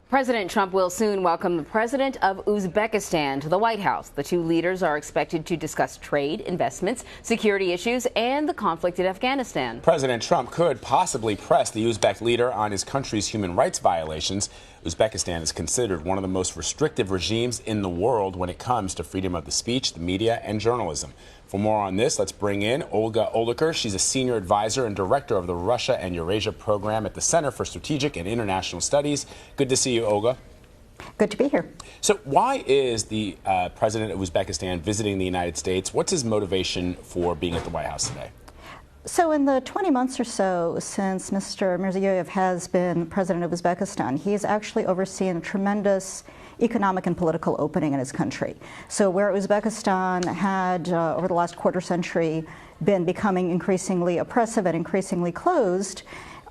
President Trump will soon welcome the president of Uzbekistan to the White House. The two leaders are expected to discuss trade, investments, security issues, and the conflict in Afghanistan. President Trump could possibly press the Uzbek leader on his country's human rights violations. Uzbekistan is considered one of the most restrictive regimes in the world when it comes to freedom of the speech, the media, and journalism. For more on this, let's bring in Olga Oliker. She's a senior advisor and director of the Russia and Eurasia Program at the Center for Strategic and International Studies. Good to see you, Olga. Good to be here. So why is the president of Uzbekistan visiting the United States? What's his motivation for being at the White House today? So in the 20 months or so since Mr. Mirziyoyev has been president of Uzbekistan, he's actually overseen a tremendous economic and political opening in his country. So where Uzbekistan had, over the last quarter century, been becoming increasingly oppressive and increasingly closed,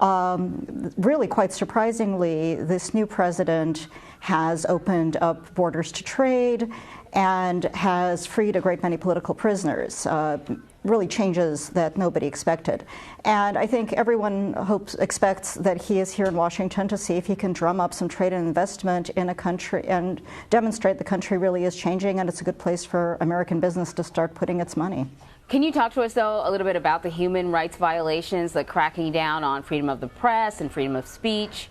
really quite surprisingly, this new president has opened up borders to trade and has freed a great many political prisoners. Really changes that nobody expected. And I think everyone expects that he is here in Washington to see if he can drum up some trade and investment in a country and demonstrate the country really is changing and it's a good place for American business to start putting its money. Can you talk to us, though, a little bit about the human rights violations, the cracking down on freedom of the press and freedom of speech?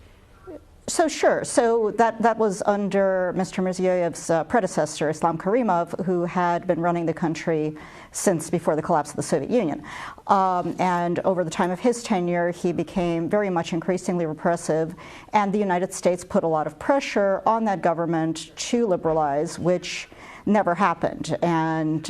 So sure. So that was under Mr. Mirziyoyev's predecessor, Islam Karimov, who had been running the country since before the collapse of the Soviet Union. And over the time of his tenure, he became very much increasingly repressive, and the United States put a lot of pressure on that government to liberalize, which never happened. And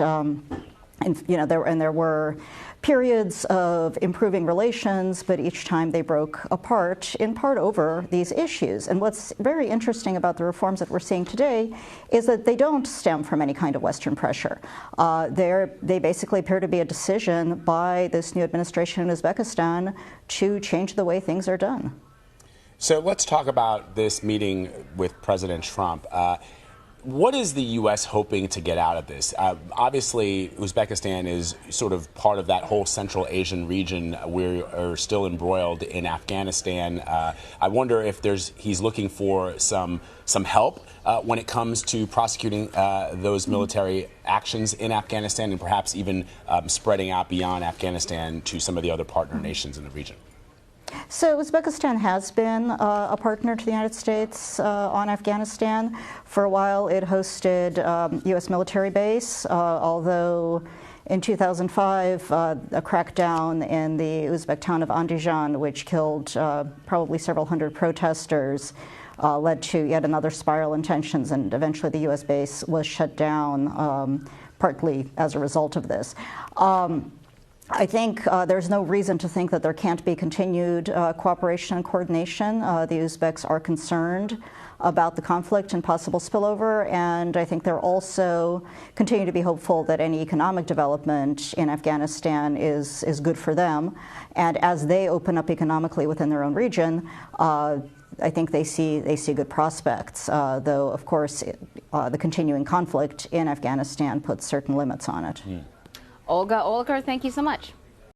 there were periods of improving relations, but each time they broke apart, in part over these issues. And what's very interesting about the reforms that we're seeing today is that they don't stem from any kind of Western pressure. They basically appear to be a decision by this new administration in Uzbekistan to change the way things are done. So let's talk about this meeting with President Trump. What is the U.S. hoping to get out of this? Obviously, Uzbekistan is sort of part of that whole Central Asian region. We're still embroiled in Afghanistan. I wonder if he's looking for some help when it comes to prosecuting those military actions in Afghanistan and perhaps even spreading out beyond Afghanistan to some of the other partner nations in the region. So Uzbekistan has been a partner to the United States on Afghanistan. For a while it hosted U.S. military base, although in 2005 a crackdown in the Uzbek town of Andijan, which killed probably several hundred protesters, led to yet another spiral in tensions, and eventually the U.S. base was shut down partly as a result of this. I think there's no reason to think that there can't be continued cooperation and coordination. The Uzbeks are concerned about the conflict and possible spillover, and I think they're also continue to be hopeful that any economic development in Afghanistan is good for them. And as they open up economically within their own region, I think they see good prospects, though, of course, the continuing conflict in Afghanistan puts certain limits on it. Olga Oliker, thank you so much.